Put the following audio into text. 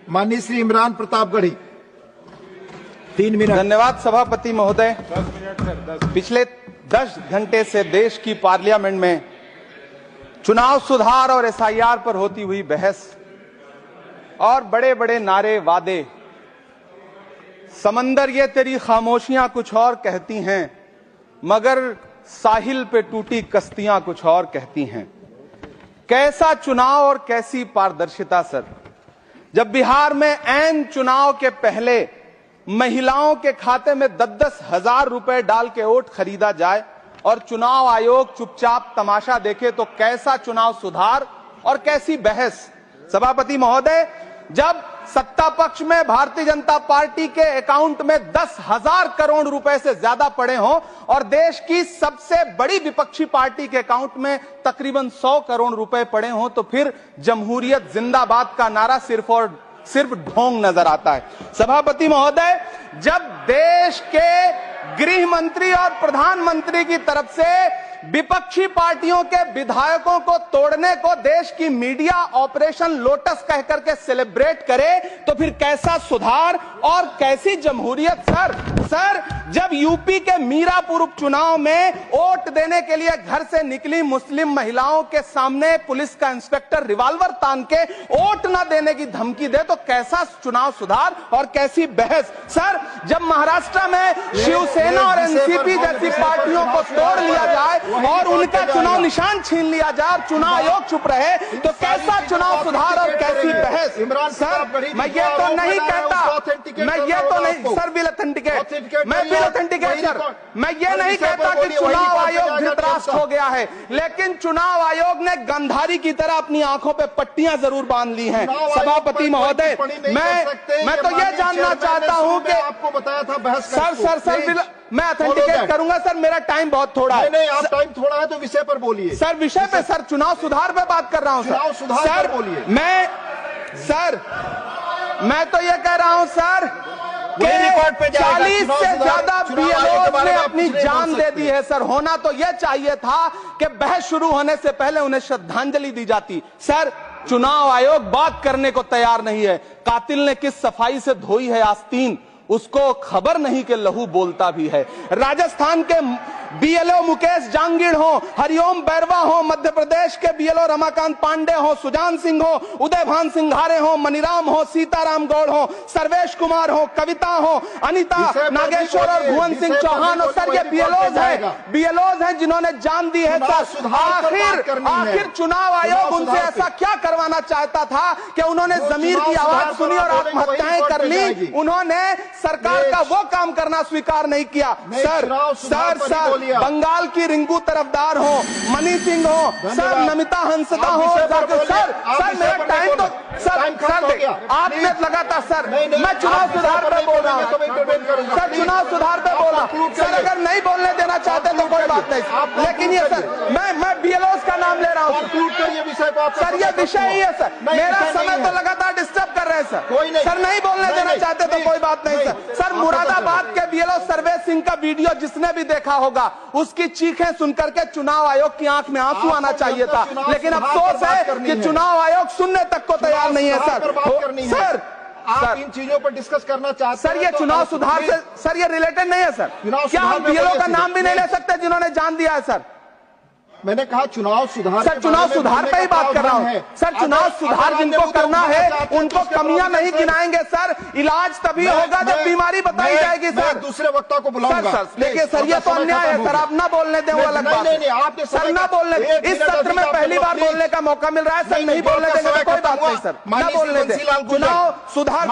माननीय श्री इमरान प्रतापगढ़ी, 3 मिनट। धन्यवाद सभापति महोदय। पिछले 10 घंटे से देश की पार्लियामेंट में चुनाव सुधार और एसआईआर पर होती हुई बहस और बड़े बड़े नारे, वादे, समंदर ये तेरी खामोशियां कुछ और कहती हैं, मगर साहिल पे टूटी कश्तियां कुछ और कहती हैं। कैसा चुनाव और कैसी पारदर्शिता सर। जब बिहार में ऐन चुनाव के पहले महिलाओं के खाते में 10-10 हजार रुपए डाल के वोट खरीदा जाए और चुनाव आयोग चुपचाप तमाशा देखे, तो कैसा चुनाव सुधार और कैसी बहस। सभापति महोदय, जब सत्ता पक्ष में भारतीय जनता पार्टी के अकाउंट में 10,000 करोड़ रुपए से ज्यादा पड़े हों और देश की सबसे बड़ी विपक्षी पार्टी के अकाउंट में तकरीबन 100 करोड़ रुपए पड़े हों, तो फिर जमहूरियत जिंदाबाद का नारा सिर्फ और सिर्फ ढोंग नजर आता है। सभापति महोदय, जब देश के गृह मंत्री और प्रधानमंत्री की तरफ से विपक्षी पार्टियों के विधायकों को तोड़ने को देश की मीडिया ऑपरेशन लोटस कह करके सेलिब्रेट करे, तो फिर कैसा सुधार और कैसी जमहूरियत सर। जब यूपी के मीरापुर उपचुनाव में वोट देने के लिए घर से निकली मुस्लिम महिलाओं के सामने पुलिस का इंस्पेक्टर रिवॉल्वर तान के वोट न देने की धमकी दे, तो कैसा चुनाव सुधार और कैसी बहस सर। जब महाराष्ट्र में शिवसेना और एनसीपी जैसी पार्टियों को तोड़ लिया जाए और उनका चुनाव निशान छीन लिया जाए और चुनाव आयोग चुप रहे, तो कैसा चुनाव सुधार और कैसी बहस सर। मैं ये तो नहीं कहता, सर विल ऑथेंटिकेट, मैं विल ऑथेंटिकेट सर, मैं ये नहीं कहता कि चुनाव आयोग धृतराष्ट्र हो गया है, लेकिन चुनाव आयोग ने गंधारी की तरह अपनी आंखों पे पट्टियां जरूर बांध ली हैं। सभापति महोदय, मैं तो ये जानना चाहता हूं कि आपको बताया था बहस सर मैं ऑथेंटिकेट करूंगा सर, मेरा टाइम बहुत थोड़ा है। नहीं, आप टाइम थोड़ा है तो विषय पर बोलिए सर। विषय पे सर, चुनाव सुधार पे बात कर रहा हूं चुनाव सुधार सर। बोलिए। मैं तो ये कह रहा हूं सर, 40 से ज्यादा बीएलओ ने अपनी जान दे दी है सर। होना तो यह चाहिए था कि बहस शुरू होने से पहले उन्हें श्रद्धांजलि दी जाती। सर, चुनाव आयोग बात करने को तैयार नहीं है। कातिल ने किस सफाई से धोई है आस्तीन, उसको खबर नहीं कि लहू बोलता भी है। राजस्थान के बीएलओ मुकेश जांगीड़ हो, हरिओम बैरवा हो, मध्य प्रदेश के बीएलओ रमाकांत पांडे हो, सुजान सिंह हो, उदयभान सिंघारे हो, मनीराम हो, सीताराम गौड़ हो, सर्वेश कुमार हो, कविता हो, अनिता नागेश्वर और भुवन सिंह चौहान हो। सर, ये बीएलओज हैं जिन्होंने जान दी है सर। आखिर चुनाव आयोग उनसे ऐसा क्या करवाना चाहता था कि उन्होंने जमीर की आवाज सुनी और आत्महत्याएं कर ली। उन्होंने सरकार का वो काम करना स्वीकार नहीं किया। सर बंगाल की रिंकू तरफदार हो, मनी सिंह हो, सर नमिता हंसदा हो, सर मेरा टाइम तो सर 8 मिनट लगातार सर। मैं चुनाव सुधार पे बोल रहा हूँ सर, चुनाव सुधार पे बोल रहा हूँ सर। अगर नहीं बोलने देना चाहते तो कोई बात नहीं, लेकिन ये सर मैं बीएलओस का नाम ले रहा हूँ सर। ये विषय ही है सर, मेरा समय तो लगातार डिस्टर्ब कर रहे हैं सर। सर नहीं बोलने देना चाहते तो कोई बात नहीं सर। सर, मुरादाबाद के बीएलओ सर्वेश सिंह का वीडियो जिसने भी देखा होगा, उसकी चीखें सुनकर के चुनाव आयोग की आंख में आंसू आना चाहिए था, लेकिन अफसोस है कि चुनाव आयोग सुनने तक को तैयार नहीं है सर। आप इन चीजों पर डिस्कस करना चाहते सर, ये चुनाव सुधार से सर ये रिलेटेड नहीं है सर। क्या हम बीएलओ का नाम भी नहीं ले सकते जिन्होंने जान दिया है सर? मैंने कहा चुनाव सुधार, सर चुनाव सुधार पे ही बात कर रहा हूँ सर। चुनाव सुधार जिनको करना है उनको कमियां नहीं गिनाएंगे सर। इलाज तभी होगा जब बीमारी बताई जाएगी सर। दूसरे वक्ता को बुलाऊंगा सर। देखिए सर, ये तो अन्याय है सर, आप ना बोलने दें, वो अलग बात है सर। ना बोलने, इस सत्र में पहली बार बोलने का मौका मिल रहा है सर, नहीं बोलने देंगे तो कोई बात नहीं सर, ना बोलने दें। चुनाव सुधार